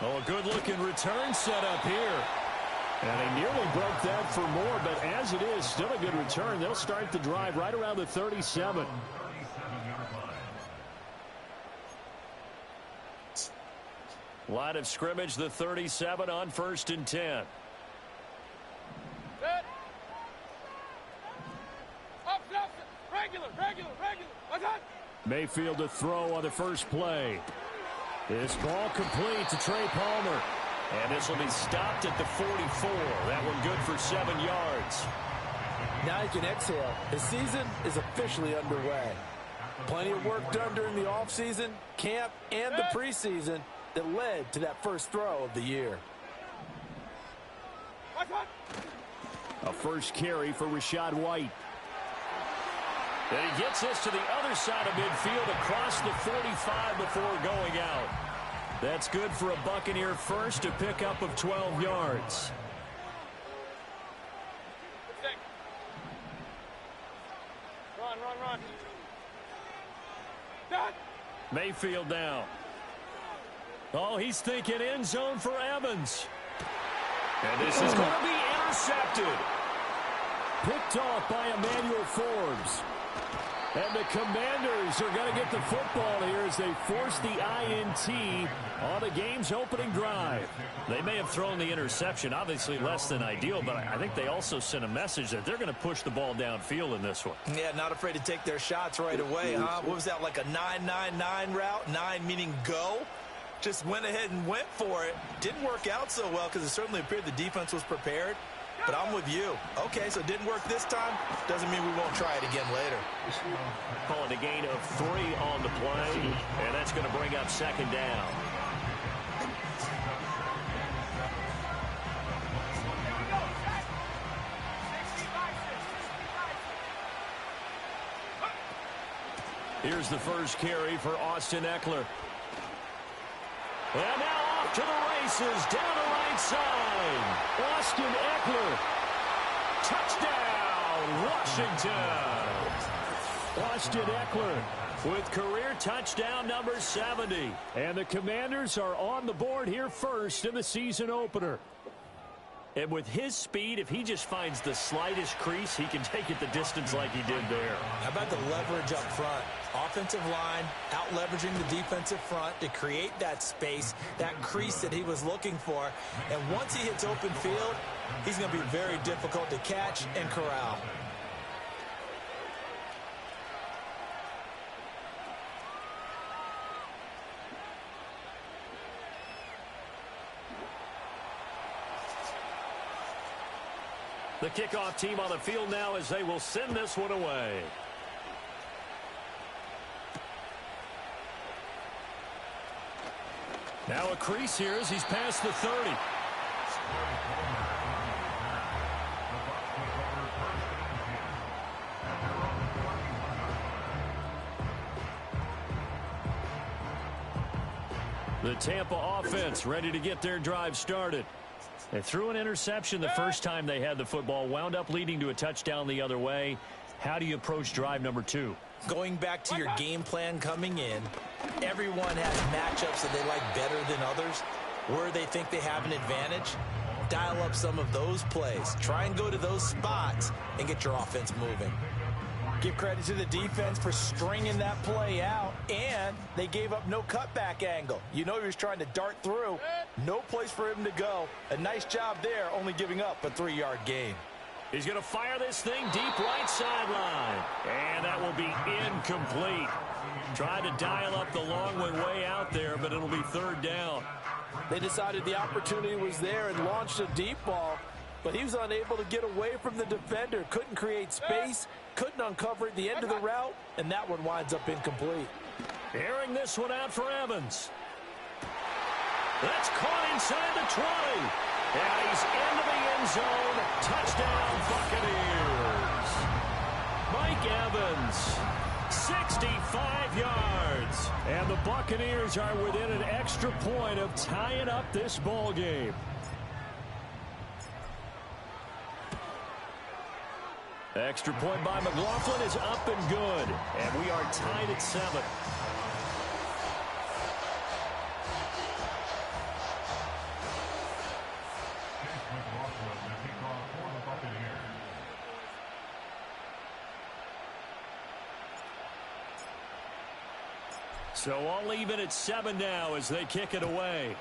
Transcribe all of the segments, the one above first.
Oh, a good-looking return set up here. And he nearly broke that for more, but as it is, still a good return. They'll start the drive right around the 37. Line of scrimmage, the 37 on 1st and 10. Mayfield to throw on the first play. This ball complete to Trey Palmer. And this will be stopped at the 44. That one good for 7 yards. Now you can exhale. The season is officially underway. Plenty of work done during the offseason, camp, and the preseason that led to that first throw of the year. A first carry for Rachaad White. And he gets us to the other side of midfield across the 45 before going out. That's good for a Buccaneer first, a pickup of 12 yards. Run. Mayfield down. Oh, he's thinking end zone for Evans. And this is going to be intercepted. Picked off by Emmanuel Forbes. And the Commanders are going to get the football here as they force the INT on the game's opening drive. They may have thrown the interception, obviously less than ideal, but I think they also sent a message that they're going to push the ball downfield in this one. Yeah, not afraid to take their shots right away, huh? What was that, like a 9-9-9 route? 9 meaning go? Just went ahead and went for it. Didn't work out so well because it certainly appeared the defense was prepared. But I'm with you. Okay, so it didn't work this time. Doesn't mean we won't try it again later. Calling a gain of 3 on the play, and that's going to bring up 2nd down. Here's the first carry for Austin Eckler. And now off to the races, down the right side. Austin Eckler. Touchdown, Washington. Austin Eckler with career touchdown number 70. And the Commanders are on the board here first in the season opener. And with his speed, if he just finds the slightest crease, he can take it the distance like he did there. How about the leverage up front? Offensive line out leveraging the defensive front to create that space, that crease that he was looking for. And once he hits open field, he's going to be very difficult to catch and corral. The kickoff team on the field now as they will send this one away. Now a crease here as he's past the 30. The Tampa offense ready to get their drive started. They threw an interception the first time they had the football, wound up leading to a touchdown the other way. How do you approach drive number 2? Going back to your game plan coming in, everyone has matchups that they like better than others, where they think they have an advantage. Dial up some of those plays. Try and go to those spots and get your offense moving. Give credit to the defense for stringing that play out, and they gave up no cutback angle. You know he was trying to dart through. No place for him to go. A nice job there, only giving up a 3-yard gain. He's going to fire this thing deep right sideline. And that will be incomplete. Tried to dial up the long one way out there, but it'll be 3rd down. They decided the opportunity was there and launched a deep ball, but he was unable to get away from the defender. Couldn't create space, couldn't uncover at the end of the route, and that one winds up incomplete. Airing this one out for Evans. That's caught inside the 20. And he's into the end zone. Touchdown, Buccaneers. Mike Evans, 65 yards. And the Buccaneers are within an extra point of tying up this ball game. Extra point by McLaughlin is up and good. And we are tied at 7. So all even at 7 now as they kick it away.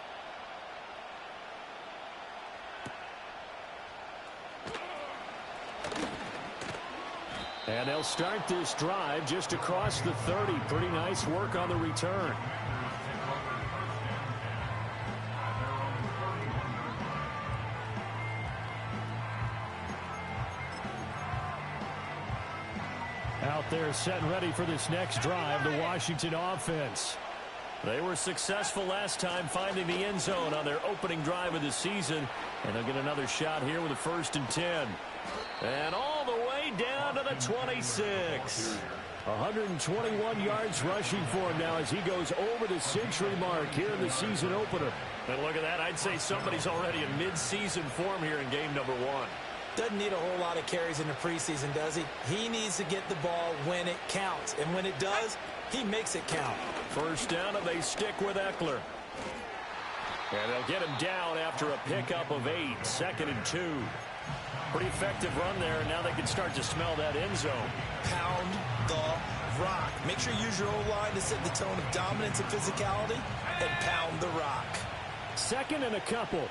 And they'll start this drive just across the 30. Pretty nice work on the return. Out there set and ready for this next drive, the Washington offense. They were successful last time finding the end zone on their opening drive of the season. And they'll get another shot here with a 1st and 10. And all the way down to the 26. 121 yards rushing for him now as he goes over the century mark here in the season opener. And look at that. I'd say somebody's already in mid-season form here in game number 1. Doesn't need a whole lot of carries in the preseason, does he? He needs to get the ball when it counts. And when it does, he makes it count. 1st down, and they stick with Eckler. And they'll get him down after a pickup of 8. 2nd and 2. Pretty effective run there, and now they can start to smell that end zone. Pound the rock. Make sure you use your O-line to set the tone of dominance and physicality, and pound the rock. 2nd and a couple.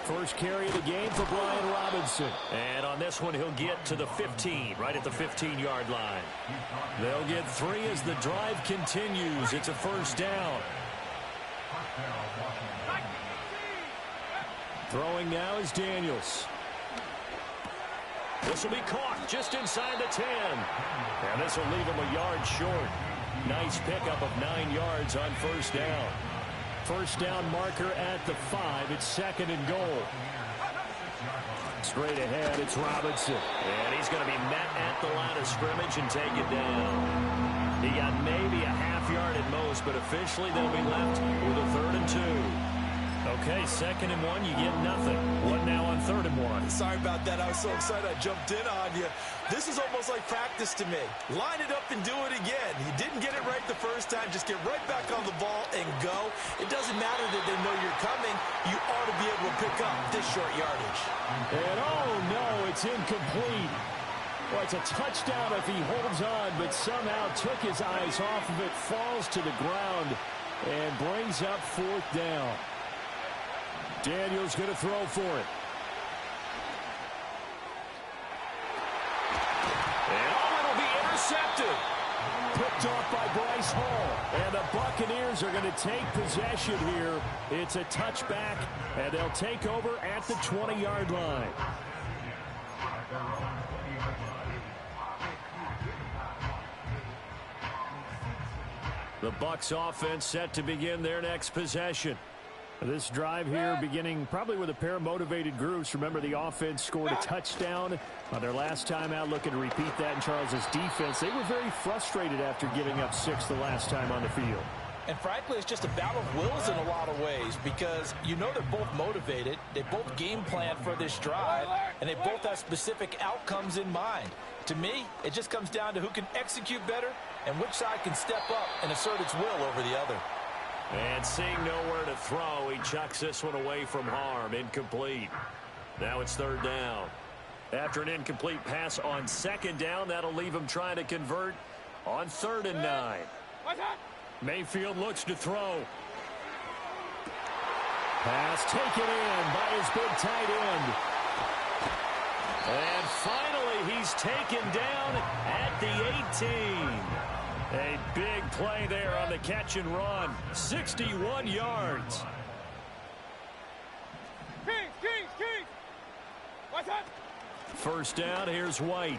First carry of the game for Brian Robinson. And on this one, he'll get to the 15, right at the 15-yard line. They'll get 3 as the drive continues. It's a 1st down. Throwing now is Daniels. This will be caught just inside the 10. And this will leave him a yard short. Nice pickup of 9 yards on 1st down. 1st down marker at the 5. It's 2nd and goal. Straight ahead, it's Robinson. And he's going to be met at the line of scrimmage and take it down. He got maybe a half yard at most, but officially they'll be left with a 3rd and 2. Okay, 2nd and 1, you get nothing. What now on 3rd and 1? Sorry about that. I was so excited I jumped in on you. This is almost like practice to me. Line it up and do it again. You didn't get it right the first time. Just get right back on the ball and go. It doesn't matter that they know you're coming. You ought to be able to pick up this short yardage. And oh no, it's incomplete. Well, it's a touchdown if he holds on, but somehow took his eyes off of it, falls to the ground, and brings up 4th down. Daniels going to throw for it. And oh, it'll be intercepted. Picked off by Bryce Hall. And the Buccaneers are going to take possession here. It's a touchback, and they'll take over at the 20-yard line. The Bucs offense set to begin their next possession. This drive here beginning probably with a pair of motivated groups. Remember, the offense scored a touchdown on their last time out. Looking to repeat that in Charles's defense. They were very frustrated after giving up 6 the last time on the field. And frankly, it's just a battle of wills in a lot of ways because you know they're both motivated. They both game plan for this drive, and they both have specific outcomes in mind. To me, it just comes down to who can execute better and which side can step up and assert its will over the other. And seeing nowhere to throw, he chucks this one away from harm. Incomplete. Now it's 3rd down. After an incomplete pass on 2nd down, that'll leave him trying to convert on 3rd and 9. Mayfield looks to throw. Pass taken in by his big tight end. And finally, he's taken down at the 18. A big play there on the catch and run. 61 yards. Kings. What's up? 1st down, here's White.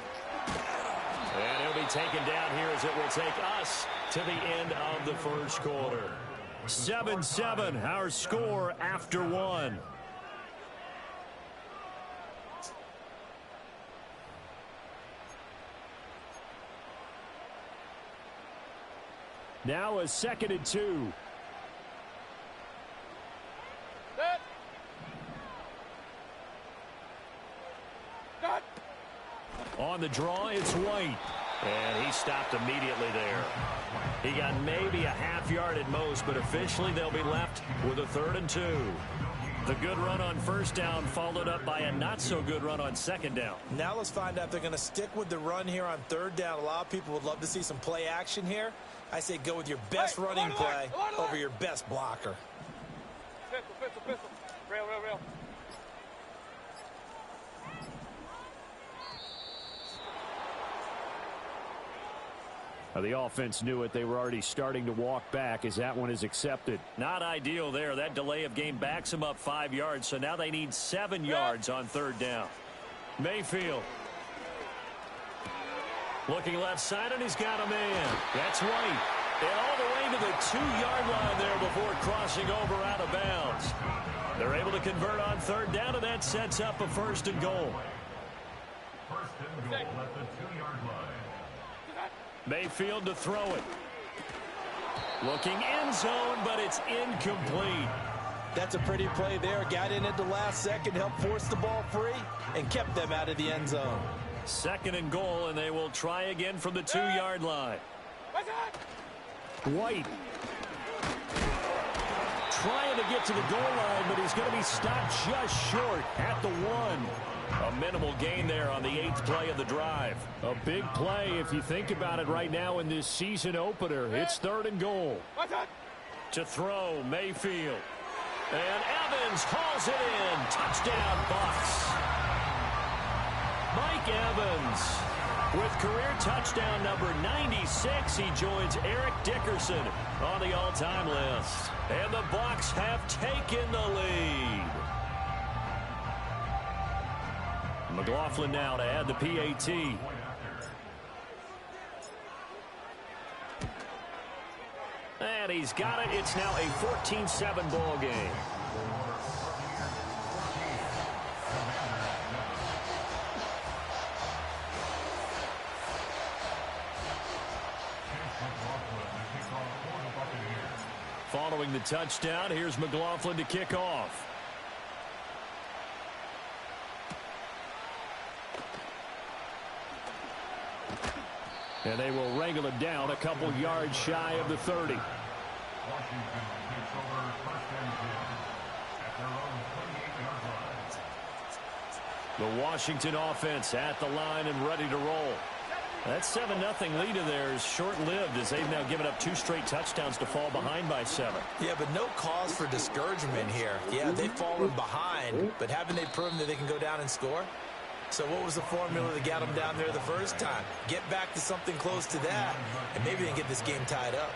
And he'll be taken down here as it will take us to the end of the 1st quarter. 7-7, our score after 1. Now a 2nd and 2. On the draw, it's White. And he stopped immediately there. He got maybe a half yard at most, but officially they'll be left with a 3rd and 2. The good run on first down followed up by a not-so-good run on second down. Now let's find out if they're going to stick with the run here on third down. A lot of people would love to see some play action here. I say go with your best running play over your best blocker. Real. The offense knew it. They were already starting to walk back as that one is accepted. Not ideal there. That delay of game backs them up 5 yards, so now they need 7 yards on third down. Mayfield. Looking left side, and he's got a man. That's White. And all the way to the 2-yard line there before crossing over out of bounds. They're able to convert on third down, and that sets up a first and goal. First and goal at the 2-yard line. Mayfield to throw it. Looking end zone, but it's incomplete. That's a pretty play there. Got in at the last second, helped force the ball free, and kept them out of the end zone. Second and goal, and they will try again from the 2-yard line. White. Trying to get to the goal line, but he's going to be stopped just short at the 1. A minimal gain there on the 8th play of the drive. A big play if you think about it right now in this season opener. It's third and goal. To throw, Mayfield. And Evans hauls it in. Touchdown, Bucs. Mike Evans with career touchdown number 96. He joins Eric Dickerson on the all-time list. And the Bucs have taken the lead. McLaughlin now to add the PAT. And he's got it. It's now a 14-7 ball game. Following the touchdown, here's McLaughlin to kick off. And they will wrangle it down a couple yards shy of the 30. Washington takes over first and 10 at their own 28-yard line. The Washington offense at the line and ready to roll. That 7-0 lead of theirs short-lived as they've now given up 2 straight touchdowns to fall behind by 7. Yeah, but no cause for discouragement here. Yeah, they've fallen behind, but haven't they proven that they can go down and score? So what was the formula that got them down there the first time? Get back to something close to that, and maybe they can get this game tied up.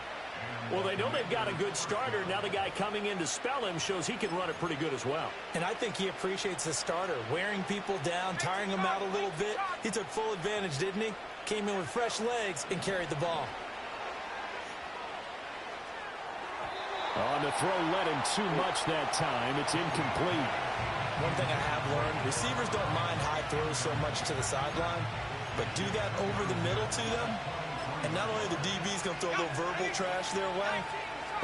Well, they know they've got a good starter. Now the guy coming in to spell him shows he can run it pretty good as well. And I think he appreciates the starter, wearing people down, tiring them out a little bit. He took full advantage, didn't he? Came in with fresh legs and carried the ball. On the throw, let him too much that time. It's incomplete. One thing I have learned, receivers don't mind high throws so much to the sideline, but do that over the middle to them, and not only the DB's going to throw a little verbal trash their way,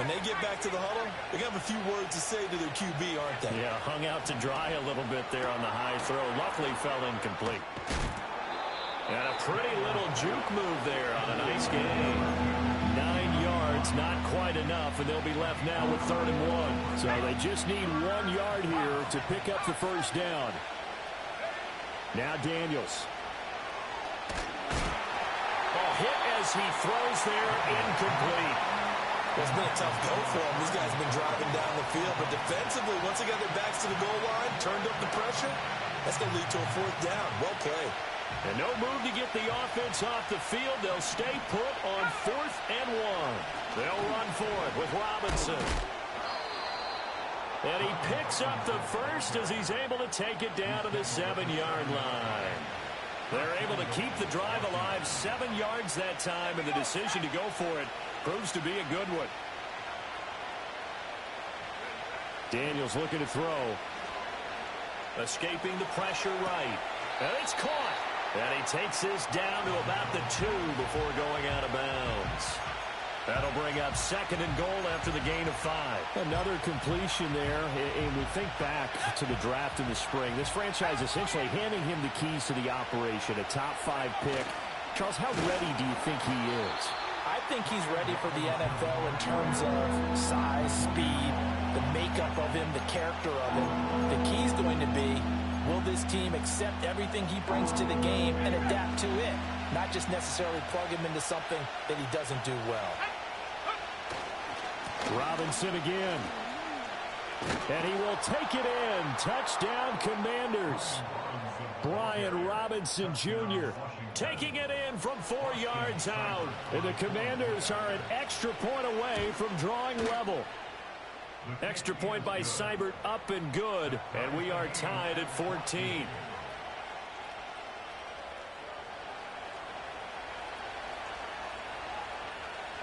when they get back to the huddle, they're going to have a few words to say to their QB, aren't they? Yeah, hung out to dry a little bit there on the high throw. Luckily fell incomplete. And a pretty little juke move there on a nice game. 9 yards, not quite enough, and they'll be left now with 3rd and 1. So they just need 1 yard here to pick up the first down. Now Daniels. Oh, hit as he throws there, incomplete. Well, it's been a tough go for them. These guys have been driving down the field, but defensively, once they got their backs to the goal line, turned up the pressure, that's going to lead to a 4th down. Well played. And no move to get the offense off the field. They'll stay put on 4th and 1. They'll run for it with Robinson. And he picks up the first as he's able to take it down to the 7-yard line. They're able to keep the drive alive 7 yards that time, and the decision to go for it proves to be a good one. Daniels looking to throw. Escaping the pressure right. And it's caught. And he takes this down to about the 2 before going out of bounds. That'll bring up 2nd and goal after the gain of 5. Another completion there, and we think back to the draft in the spring. This franchise essentially handing him the keys to the operation, a top 5 pick. Charles, how ready do you think he is? I think he's ready for the NFL in terms of size, speed, the makeup of him, the character of him. The key's going to be, will this team accept everything he brings to the game and adapt to it, not just necessarily plug him into something that he doesn't do well. Robinson again. And he will take it in. Touchdown, Commanders. Brian Robinson Jr. taking it in from 4 yards out. And the Commanders are an extra point away from drawing level. Extra point by Seibert up and good. And we are tied at 14.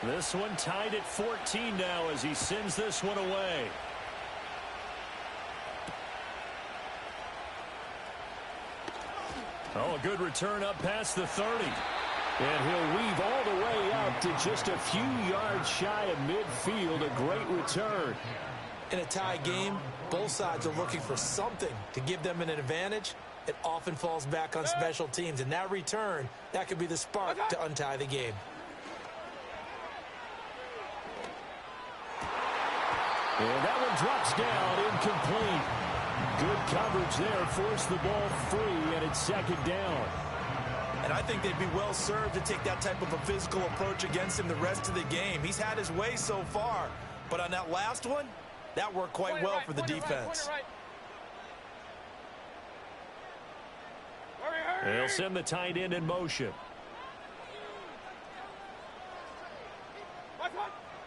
This one tied at 14 now as he sends this one away. Oh, a good return up past the 30. And he'll weave all the way out to just a few yards shy of midfield. A great return. In a tie game, both sides are looking for something to give them an advantage. It often falls back on special teams. And that return, that could be the spark to untie the game. And that one drops down, incomplete. Good coverage there, forced the ball free, and it's second down. And I think they'd be well served to take that type of a physical approach against him the rest of the game. He's had his way so far, but on that last one, that worked quite well for the defense. They'll send the tight end in motion.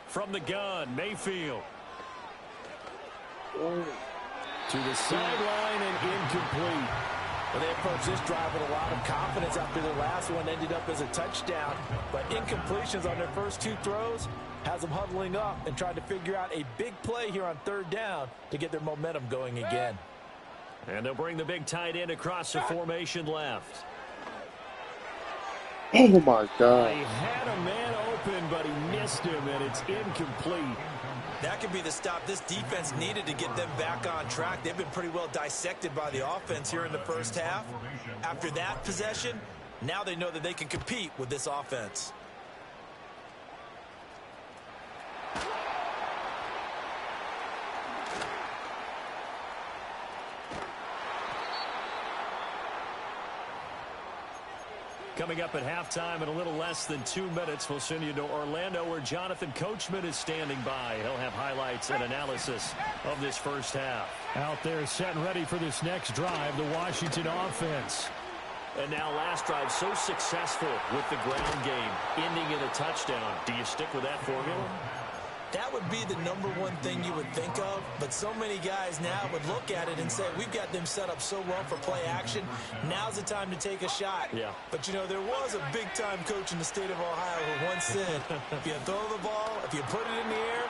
From the gun, Mayfield. To the sideline and incomplete. Well, they approached this drive with a lot of confidence after their last one ended up as a touchdown. But incompletions on their first 2 throws has them huddling up and trying to figure out a big play here on third down to get their momentum going again. And they'll bring the big tight end across the formation left. Oh, my God. He had a man open, but he missed him, and it's incomplete. That could be the stop this defense needed to get them back on track. They've been pretty well dissected by the offense here in the first half. After that possession, now they know that they can compete with this offense. Coming up at halftime in a little less than 2 minutes, we'll send you to Orlando where Jonathan Coachman is standing by. He'll have highlights and analysis of this first half. Out there set and ready for this next drive, the Washington offense. And now last drive so successful with the ground game, ending in a touchdown. Do you stick with that formula? That would be the #1 thing you would think of, but so many guys now would look at it and say, we've got them set up so well for play action. Now's the time to take a shot. Yeah. But, you know, there was a big-time coach in the state of Ohio who once said, if you throw the ball, if you put it in the air,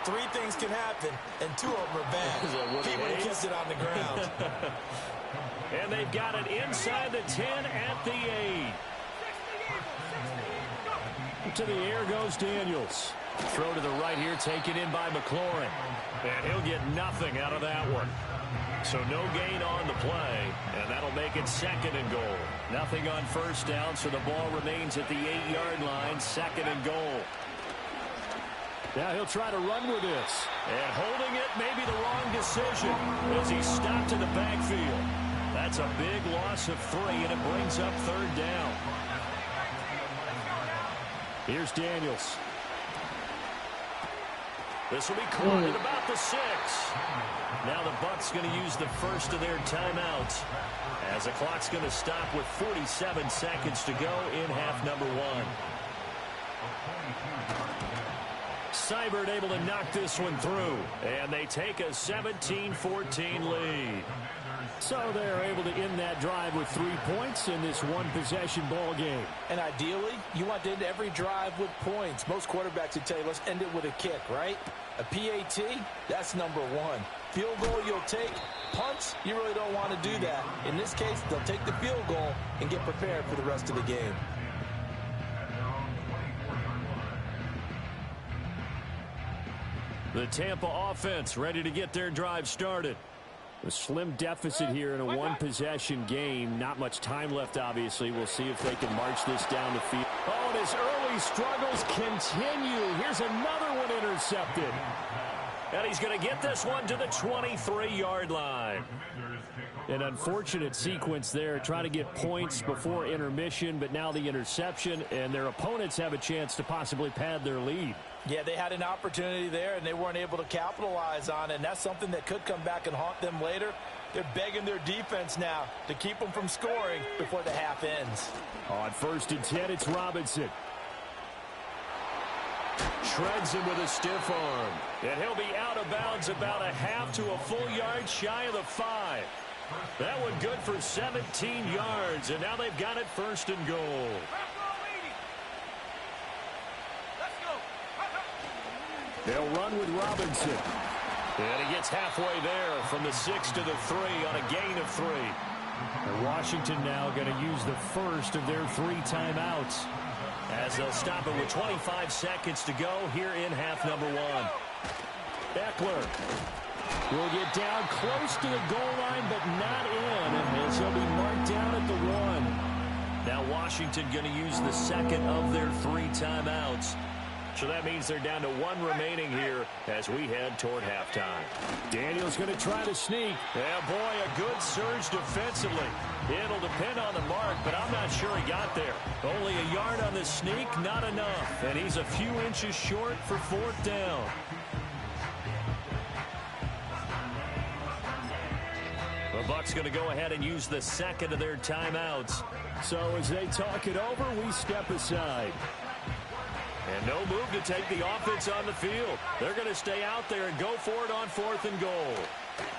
3 things can happen, and 2 of them are bad. He would have kept it on the ground. And they've got it inside the 10 at the 8. To the air goes Daniels. Throw to the right here, taken in by McLaurin. And he'll get nothing out of that one. So no gain on the play, and that'll make it second and goal. Nothing on first down, so the ball remains at the 8-yard line, second and goal. Now he'll try to run with this. And holding it may be the wrong decision as he's stopped in the backfield. That's a big loss of 3, and it brings up third down. Here's Daniels. This will be caught at about the 6. Now the Bucs going to use the first of their timeouts as the clock's going to stop with 47 seconds to go in half number 1. Seibert able to knock this one through, and they take a 17-14 lead. So they're able to end that drive with 3 points in this one-possession ball game. And ideally, you want to end every drive with points. Most quarterbacks would tell you, let's end it with a kick, right? A PAT, that's #1. Field goal you'll take. Punts, you really don't want to do that. In this case, they'll take the field goal and get prepared for the rest of the game. The Tampa offense ready to get their drive started. A slim deficit here in a one-possession game. Not much time left, obviously. We'll see if they can march this down the field. Oh, and his early early struggles continue. Here's another one intercepted. And he's going to get this one to the 23-yard line. An unfortunate sequence there, trying to get points before intermission, but now the interception, and their opponents have a chance to possibly pad their lead. Yeah, they had an opportunity there, and they weren't able to capitalize on it, and that's something that could come back and haunt them later. They're begging their defense now to keep them from scoring before the half ends. On 1st and 10, it's Robinson. Shreds him with a stiff arm. And he'll be out of bounds about a half to a full yard shy of the 5. That one good for 17 yards, and now they've got it 1st and goal. They'll run with Robinson. And he gets halfway there from the 6 to the 3 on a gain of 3. And Washington now going to use the first of their 3 timeouts, as they'll stop it with 25 seconds to go here in half number 1. Eckler will get down close to the goal line, but not in, as he'll be marked down at the 1. Now Washington going to use the second of their 3 timeouts. So that means they're down to 1 remaining here as we head toward halftime. Daniel's going to try to sneak. Yeah, boy, a good surge defensively. It'll depend on the mark, but I'm not sure he got there. Only a yard on the sneak, not enough. And he's a few inches short for 4th down. The Bucs going to go ahead and use the second of their timeouts. So as they talk it over, we step aside. And no move to take the offense on the field. They're going to stay out there and go for it on 4th and goal.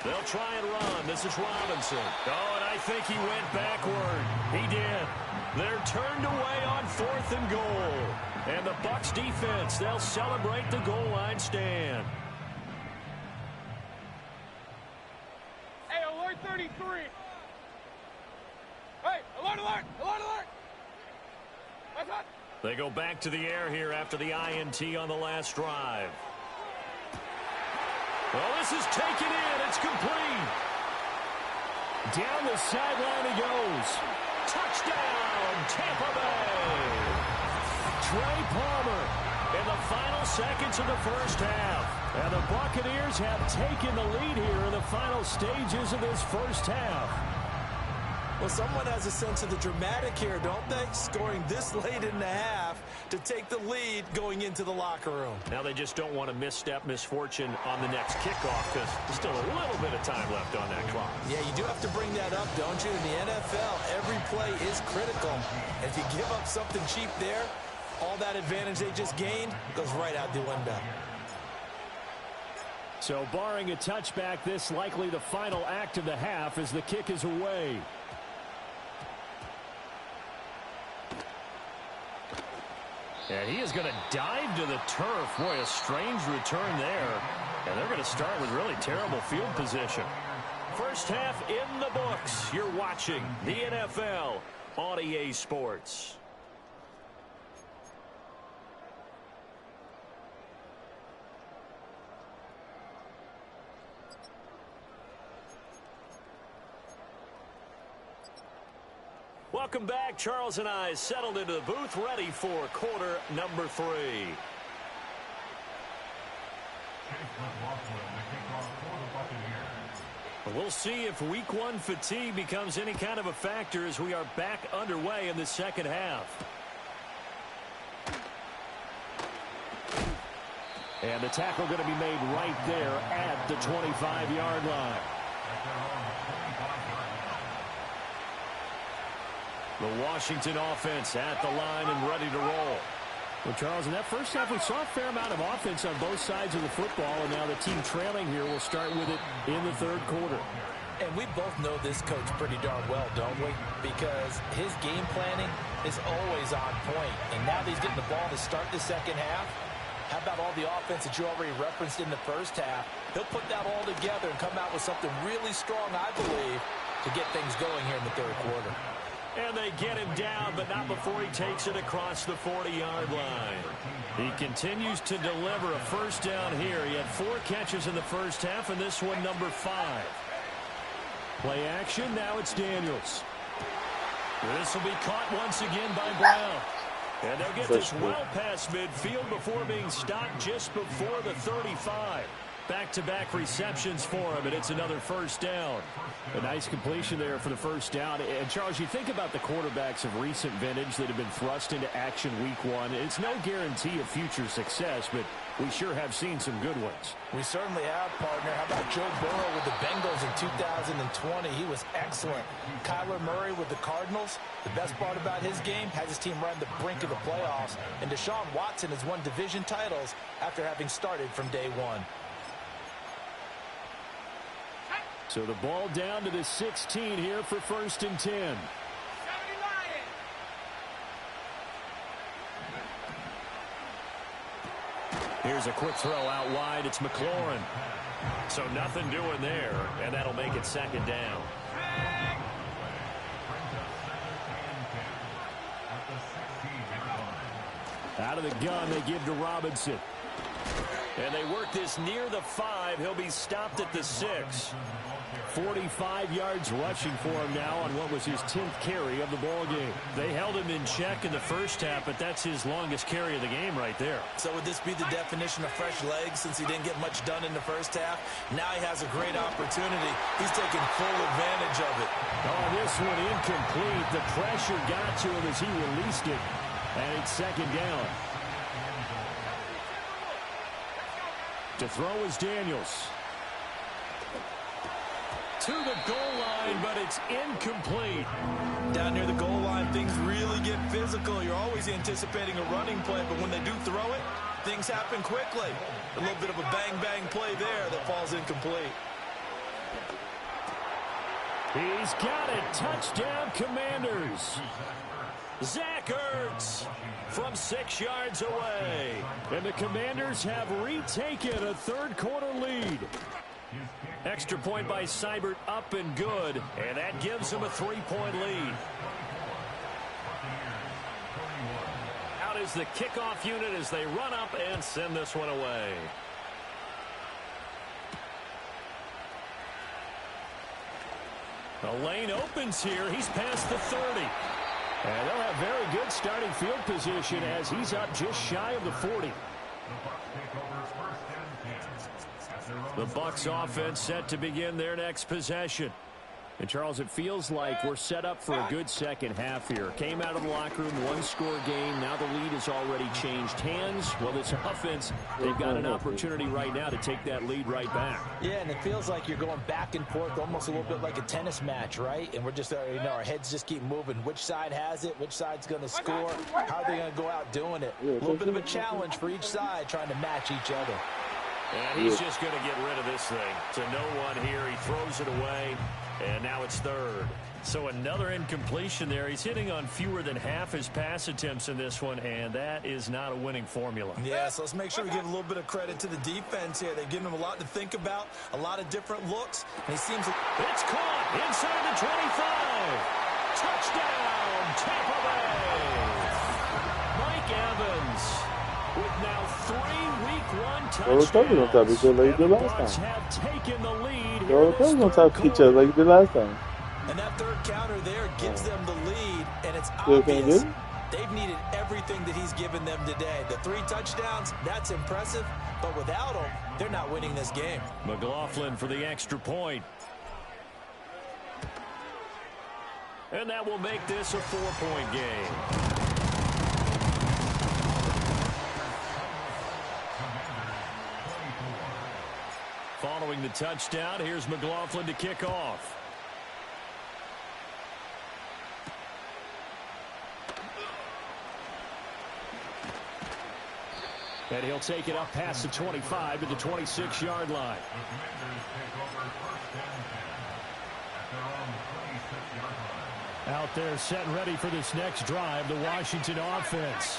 They'll try and run. This is Robinson. Oh, and I think he went backward. He did. They're turned away on 4th and goal. And the Bucs defense, they'll celebrate the goal line stand. Hey, alert 33. Hey, alert, alert, alert, alert. What's up? They go back to the air here after the INT on the last drive. Well, this is taken in. It's complete. Down the sideline he goes. Touchdown, Tampa Bay. Trey Palmer in the final seconds of the first half. And the Buccaneers have taken the lead here in the final stages of this first half. Well, someone has a sense of the dramatic here, don't they? Scoring this late in the half to take the lead going into the locker room. Now they just don't want to misstep misfortune on the next kickoff because there's still a little bit of time left on that clock. Yeah, you do have to bring that up, don't you? In the NFL, every play is critical. And if you give up something cheap there, all that advantage they just gained goes right out the window. So barring a touchback, this likely the final act of the half as the kick is away. And he is going to dive to the turf. Boy, a strange return there. And they're going to start with really terrible field position. First half in the books. You're watching the NFL on EA Sports. Welcome back. Charles and I settled into the booth, ready for quarter number 3. We'll see if week 1 fatigue becomes any kind of a factor as we are back underway in the second half. And the tackle going to be made right there at the 25-yard line. The Washington offense at the line and ready to roll. Well, Charles, in that first half, we saw a fair amount of offense on both sides of the football, and now the team trailing here will start with it in the third quarter. And we both know this coach pretty darn well, don't we? Because his game planning is always on point. And now that he's getting the ball to start the second half, how about all the offense that you already referenced in the first half? He'll put that all together and come out with something really strong, I believe, to get things going here in the third quarter. And they get him down, but not before he takes it across the 40-yard line. He continues to deliver a first down here. He had 4 catches in the first half, and this one number 5. Play action, now it's Daniels. This will be caught once again by Brown. And they'll get this well past midfield before being stopped just before the 35. Back-to-back receptions for him, and it's another first down. A nice completion there for the first down. And, Charles, you think about the quarterbacks of recent vintage that have been thrust into action week one. It's no guarantee of future success, but we sure have seen some good ones. We certainly have, partner. How about Joe Burrow with the Bengals in 2020? He was excellent. Kyler Murray with the Cardinals. The best part about his game has his team right on the brink of the playoffs. And Deshaun Watson has won division titles after having started from day one. So the ball down to the 16 here for 1st and 10. Here's a quick throw out wide. It's McLaurin. So nothing doing there, and that'll make it 2nd down. Out of the gun, they give to Robinson. And they work this near the 5. He'll be stopped at the 6. 45 yards rushing for him now on what was his 10th carry of the ball game. They held him in check in the first half, but that's his longest carry of the game right there. So would this be the definition of fresh legs since he didn't get much done in the first half? Now he has a great opportunity. He's taking full advantage of it. Oh, this one incomplete. The pressure got to him as he released it, and it's 2nd down. To throw is Daniels. To the goal line, but it's incomplete. Down near the goal line, things really get physical. You're always anticipating a running play, but when they do throw it, things happen quickly. A little bit of a bang-bang play there that falls incomplete. He's got it. Touchdown, Commanders. Zach Ertz from 6 yards away. And the Commanders have retaken a third-quarter lead. Extra point by Seibert, up and good, and that gives them a 3-point lead. Out is the kickoff unit as they run up and send this one away. The lane opens here. He's past the 30. And they'll have very good starting field position as he's up just shy of the 40. The Bucs offense set to begin their next possession. And, Charles, it feels like we're set up for a good second half here. Came out of the locker room, one-score game. Now the lead has already changed hands. Well, this offense, they've got an opportunity right now to take that lead right back. Yeah, and it feels like you're going back and forth almost a little bit like a tennis match, right? And we're just, our heads just keep moving. Which side has it? Which side's going to score? How are they going to go out doing it? A little bit of a challenge for each side trying to match each other. And he's just going to get rid of this thing. To no one here. He throws it away, and now it's 3rd. So another incompletion there. He's hitting on fewer than half his pass attempts in this one, and that is not a winning formula. Yeah, so let's make sure we give a little bit of credit to the defense here. They've given him a lot to think about, a lot of different looks. And he seems like it's caught inside the 25. Touchdown, Tampa Bay. Mike Evans with now 3 week 1 touchdowns. Like you did last time. Have taken the lead. On top of each other like you did last time. And that third counter there gives them the lead, and it's obvious they've needed everything that he's given them today. The 3 touchdowns, that's impressive, but without him, they're not winning this game. McLaughlin for the extra point. And that will make this a 4-point game. Following the touchdown, here's McLaughlin to kick off. And he'll take it up past the 25 to the 26-yard line. Out there set and ready for this next drive, the Washington offense.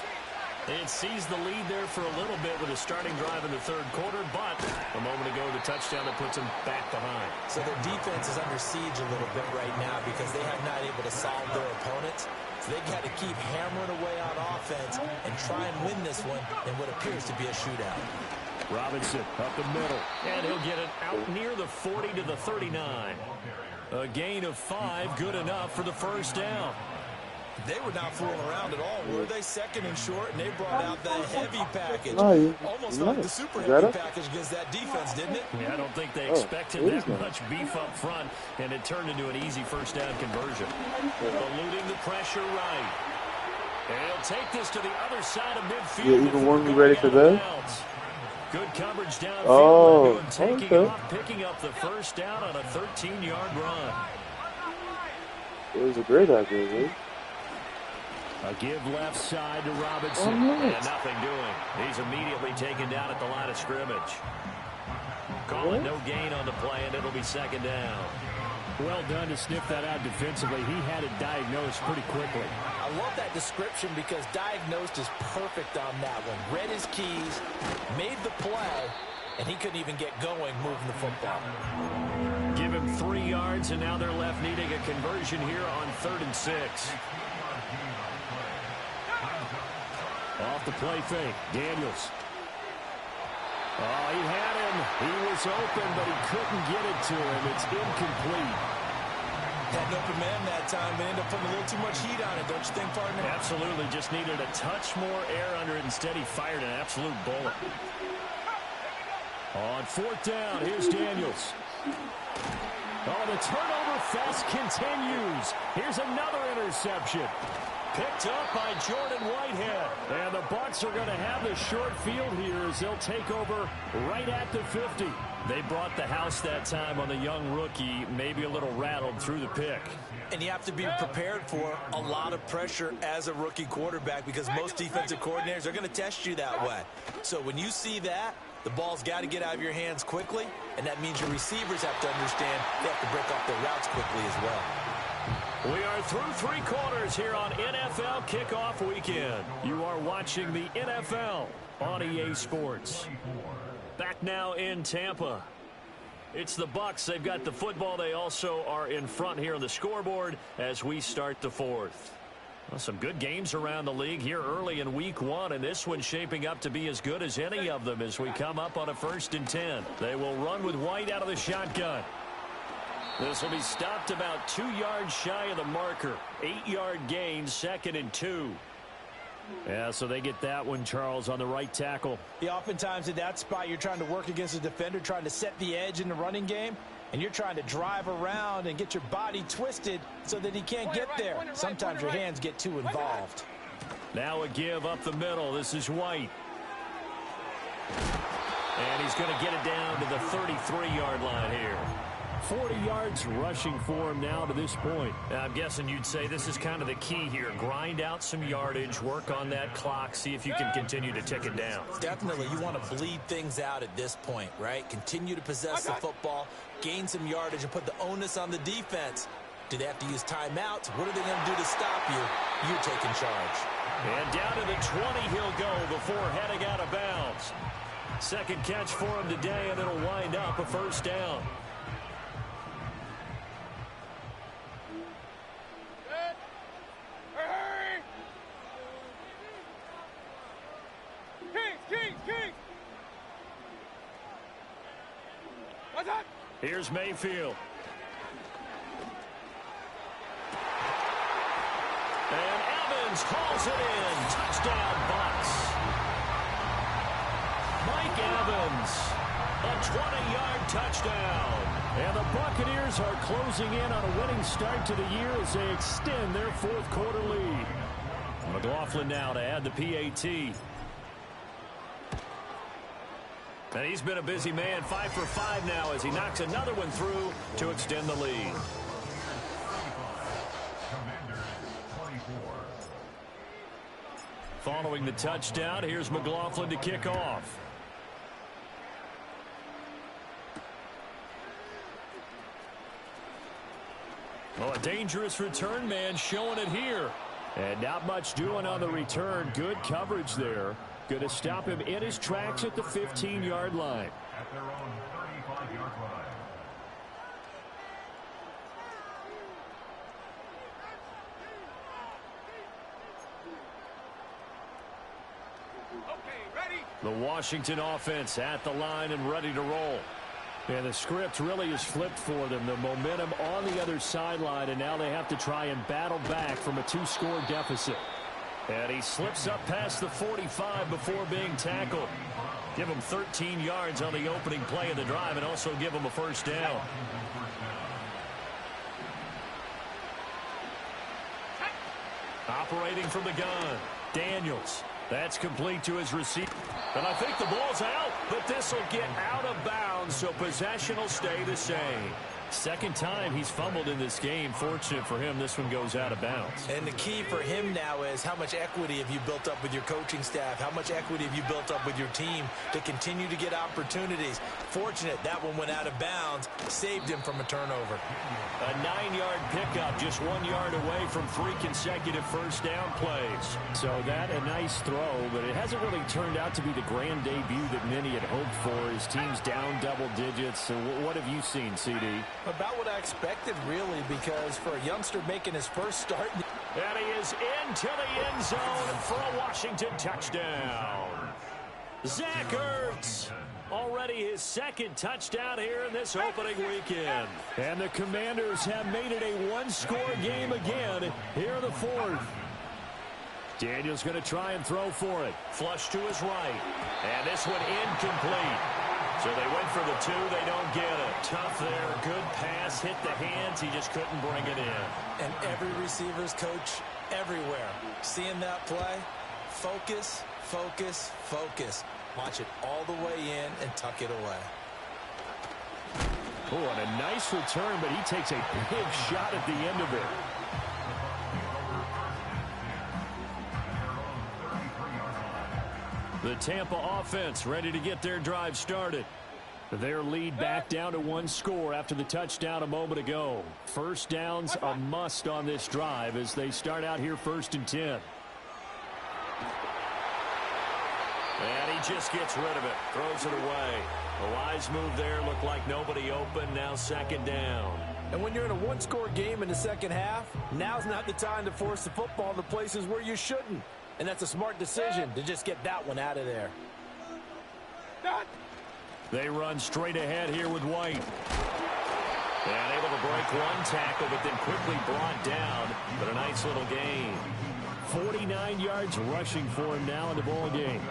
It sees the lead there for a little bit with a starting drive in the 3rd quarter, but a moment ago the touchdown that puts them back behind. So their defense is under siege a little bit right now because they have not able to solve their opponents. So they got to keep hammering away on offense and try and win this one in what appears to be a shootout. Robinson up the middle, and he'll get it out near the 40 to the 39. A gain of 5, good enough for the first down. They were not fooling around at all, were they? Second and short, and they brought out the heavy package. No, Almost no. like the super Is that heavy it? package against that defense, didn't it? Yeah, I don't think they Oh, expected it is that not. much beef up front, and it turned into an easy first down conversion. Eluding the pressure right. And he'll take this to the other side of midfield. Yeah, even one be ready for that? Good coverage downfield. Oh, taking okay. off, picking up the first down on a 13-yard run. It was a great idea, dude. A give left side to Robinson. Oh, nice. And nothing doing. He's immediately taken down at the line of scrimmage. Call it no gain on the play, and it'll be second down. Well done to sniff that out defensively. He had it diagnosed pretty quickly. I love that description because diagnosed is perfect on that one. Read his keys, made the play, and he couldn't even get going moving the football. Give him 3 yards, and now they're left needing a conversion here on 3rd and 6. Off the play fake, Daniels. Oh, he had him. He was open, but he couldn't get it to him. It's incomplete. Had an open man that time, but ended up putting a little too much heat on it, don't you think, partner? Absolutely. Just needed a touch more air under it. Instead, he fired an absolute bullet. On 4th down, here's Daniels. Oh, the turnover fest continues. Here's another interception. Picked up by Jordan Whitehead. And the Bucs are going to have the short field here as they'll take over right at the 50. They brought the house that time on the young rookie, maybe a little rattled through the pick. And you have to be prepared for a lot of pressure as a rookie quarterback because most defensive coordinators are going to test you that way. So when you see that, the ball's got to get out of your hands quickly, and that means your receivers have to understand they have to break off their routes quickly as well. We are through 3 quarters here on NFL Kickoff Weekend. You are watching the NFL on EA Sports. Back now in Tampa. It's the Bucs. They've got the football. They also are in front here on the scoreboard as we start the 4th. Well, some good games around the league here early in Week 1, and this one's shaping up to be as good as any of them as we come up on a 1st and 10. They will run with White out of the shotgun. This will be stopped about 2 yards shy of the marker. 8-yard gain, 2nd and 2. Yeah, so they get that one, Charles, on the right tackle. Yeah, oftentimes in that spot, you're trying to work against a defender, trying to set the edge in the running game, and you're trying to drive around and get your body twisted so that he can't get there. Sometimes your hands get too involved. Now a give up the middle. This is White. And he's going to get it down to the 33-yard line here. 40 yards rushing for him now to this point. I'm guessing you'd say this is kind of the key here. Grind out some yardage, work on that clock, see if you can continue to tick it down. Definitely, you want to bleed things out at this point, right? Continue to possess the football, gain some yardage, and put the onus on the defense. Do they have to use timeouts? What are they going to do to stop you? You're taking charge. And down to the 20 he'll go before heading out of bounds. Second catch for him today, and it'll wind up a 1st down. Here's Mayfield. And Evans hauls it in. Touchdown, Bucs. Mike Evans, a 20-yard touchdown. And the Buccaneers are closing in on a winning start to the year as they extend their 4th quarter lead. McLaughlin now to add the PAT. And he's been a busy man, 5 for 5 now as he knocks another one through to extend the lead. Following the touchdown, here's McLaughlin to kick off. Oh, a dangerous return man showing it here. And not much doing on the return. Good coverage there. Going to stop him in his tracks at the 15-yard line. At their own 35-yard line. The Washington offense at the line and ready to roll. And the script really is flipped for them. The momentum on the other sideline, and now they have to try and battle back from a 2-score deficit. And he slips up past the 45 before being tackled. Give him 13 yards on the opening play of the drive and also give him a first down. Operating from the gun, Daniels. That's complete to his receiver. And I think the ball's out, but this will get out of bounds, so possession will stay the same. Second time he's fumbled in this game. Fortunate for him, this one goes out of bounds. And the key for him now is how much equity have you built up with your coaching staff? How much equity have you built up with your team to continue to get opportunities? Fortunate that one went out of bounds, saved him from a turnover. A 9-yard pickup, just 1 yard away from 3 consecutive first down plays. So that a nice throw, but it hasn't really turned out to be the grand debut that many had hoped for. His team's down double digits. So what have you seen, CD? About what I expected, really, because for a youngster making his first start. And he is into the end zone for a Washington touchdown. Zach Ertz, already his second touchdown here in this opening weekend. And the Commanders have made it a 1-score game again here in the fourth. Daniels going to try and throw for it. Flush to his right. And this one incomplete. So they went for the 2. They don't get it. Tough there. Good pass. Hit the hands. He just couldn't bring it in. And every receiver's coach everywhere. Seeing that play, focus, focus, focus. Watch it all the way in and tuck it away. Oh, and a nice return, but he takes a big shot at the end of it. The Tampa offense ready to get their drive started. Their lead back down to 1 score after the touchdown a moment ago. First down's a must on this drive as they start out here 1st and 10. And he just gets rid of it. Throws it away. A wise move there. Looked like nobody open. Now 2nd down. And when you're in a 1-score game in the second half, now's not the time to force the football to places where you shouldn't. And that's a smart decision to just get that one out of there. They run straight ahead here with White. And able to break one tackle, but then quickly brought down. But a nice little gain. 49 yards rushing for him now in the ball game.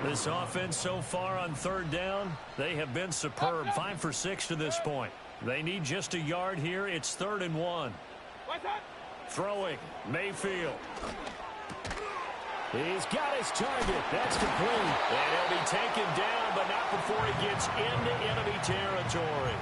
This offense so far on 3rd down, they have been superb. 5 for 6 to this point. They need just a yard here. It's 3rd and 1. Throwing, Mayfield. He's got his target. That's complete. And he'll be taken down, but not before he gets into enemy territory.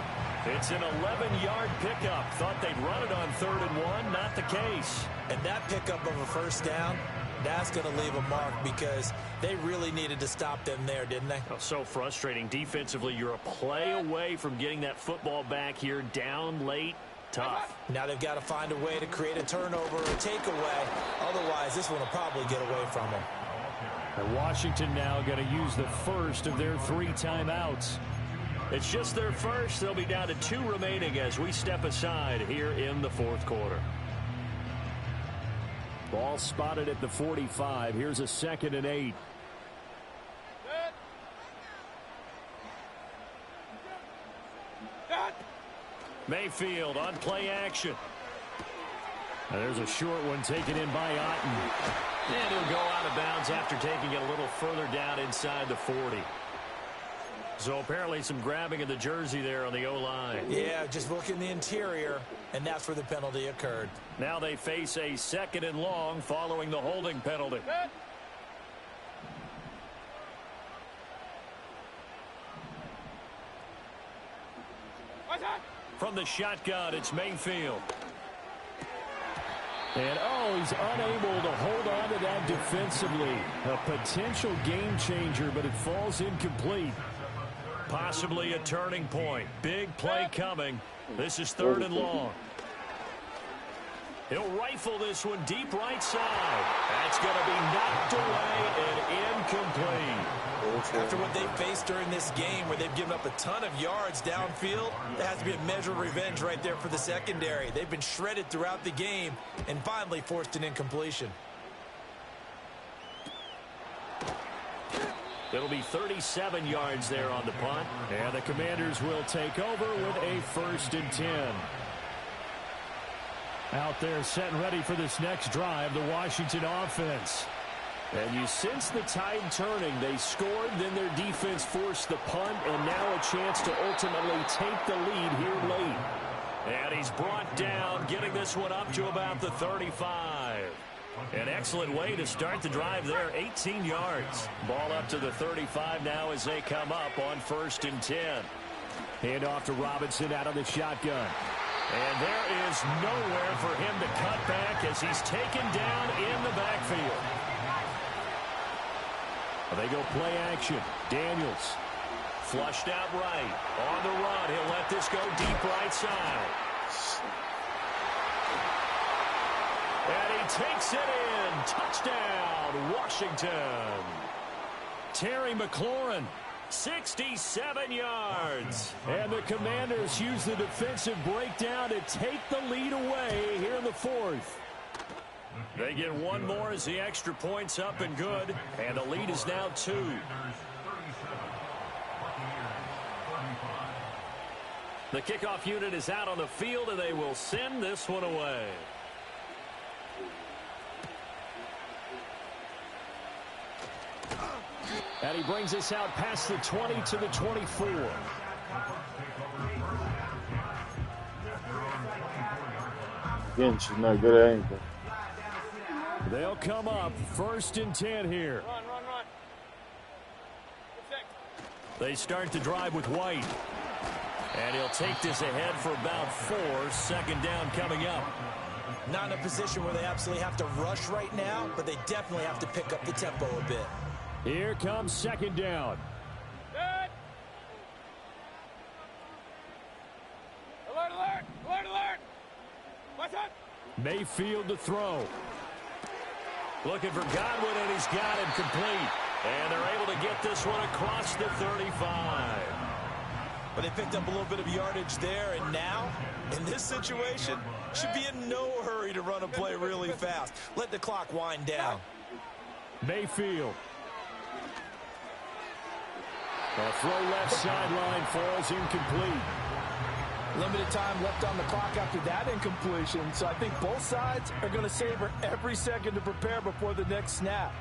It's an 11-yard pickup. Thought they'd run it on 3rd and 1. Not the case. And that pickup of a first down, that's going to leave a mark because they really needed to stop them there, didn't they? Oh, so frustrating. Defensively, you're a play away from getting that football back here down late. Tough. Now they've got to find a way to create a turnover or a takeaway. Otherwise, this one will probably get away from them. And Washington now going to use the first of their 3 timeouts. It's just their first. They'll be down to 2 remaining as we step aside here in the 4th quarter. Ball spotted at the 45. Here's a 2nd and 8. Mayfield on play action. Now there's a short one taken in by Otten. And he'll go out of bounds after taking it a little further down inside the 40. So apparently some grabbing of the jersey there on the O-line. Yeah, just look in the interior, and that's where the penalty occurred. Now they face a 2nd and long following the holding penalty. From the shotgun, it's Mayfield. And, he's unable to hold on to that defensively. A potential game changer, but it falls incomplete. Possibly a turning point. Big play coming. This is 3rd and long. He'll rifle this one deep right side. That's going to be knocked away and incomplete. After what they faced during this game where they've given up a ton of yards downfield, there has to be a measure of revenge right there for the secondary. They've been shredded throughout the game and finally forced an incompletion. It'll be 37 yards there on the punt. And the Commanders will take over with a 1st and 10. Out there set and ready for this next drive, the Washington offense. And you sense the tide turning. They scored, then their defense forced the punt, and now a chance to ultimately take the lead here late. And he's brought down, getting this one up to about the 35. An excellent way to start the drive there, 18 yards. Ball up to the 35 now as they come up on 1st and 10. Hand off to Robinson out of the shotgun. And there is nowhere for him to cut back as he's taken down in the backfield. They go play action. Daniels flushed out right. On the run. He'll let this go deep right side. And he takes it in. Touchdown, Washington. Terry McLaurin, 67 yards. And the Commanders use the defensive breakdown to take the lead away here in the 4th. They get one more as the extra point's up and good. And the lead is now 2. The kickoff unit is out on the field, and they will send this one away. And he brings us out past the 20 to the 24. Again, she's not good at anything. They'll come up 1st and 10 here. Run. They start the drive with White. And he'll take this ahead for about 4. 2nd down coming up. Not in a position where they absolutely have to rush right now, but they definitely have to pick up the tempo a bit. Here comes 2nd down. Good. Alert. What's up? Mayfield to throw. Looking for Godwin, and he's got him complete. And they're able to get this one across the 35. But they picked up a little bit of yardage there, and now, in this situation, should be in no hurry to run a play really fast. Let the clock wind down. Mayfield. A throw left sideline falls incomplete. Limited time left on the clock after that incompletion, so I think both sides are going to savor every second to prepare before the next snap.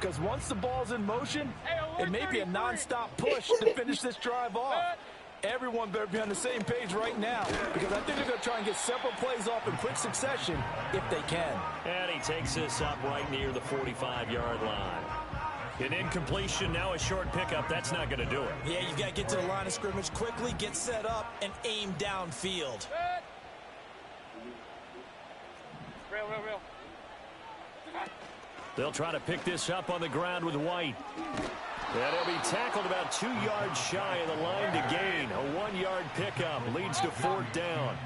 Because once the ball's in motion, it may be a nonstop push to finish this drive off. Everyone better be on the same page right now, because I think they're going to try and get several plays off in quick succession if they can. And he takes this up right near the 45-yard line. An incompletion, now a short pickup. That's not going to do it. Yeah, you've got to get to the line of scrimmage quickly, get set up, and aim downfield. Real. They'll try to pick this up on the ground with White. And he'll be tackled about 2 yards shy of the line to gain. A 1-yard pickup leads to 4th down.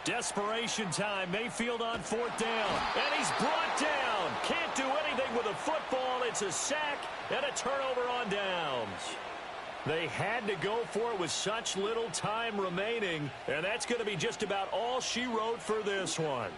Desperation time. Mayfield on 4th down. And he's brought down. Can't do anything with a football. It's a sack and a turnover on downs. They had to go for it with such little time remaining. And that's going to be just about all she wrote for this one.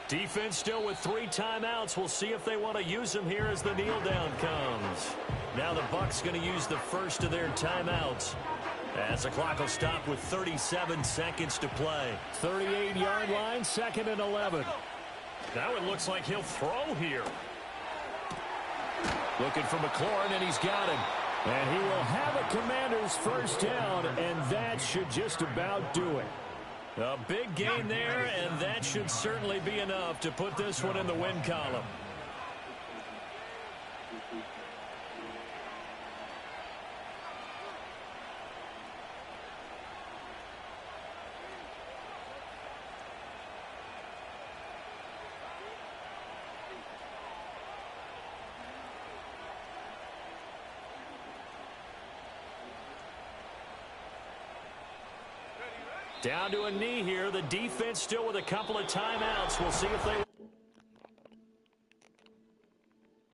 Defense still with 3 timeouts. We'll see if they want to use them here as the kneel down comes. Now the Bucs going to use the first of their timeouts as the clock will stop with 37 seconds to play. 38-yard line, 2nd and 11. Now it looks like he'll throw here. Looking for McLaurin, and he's got him. And he will have a Commander's 1st down, and that should just about do it. A big gain there, and that should certainly be enough to put this one in the win column. Down to a knee here. The defense still with a couple of timeouts. We'll see if they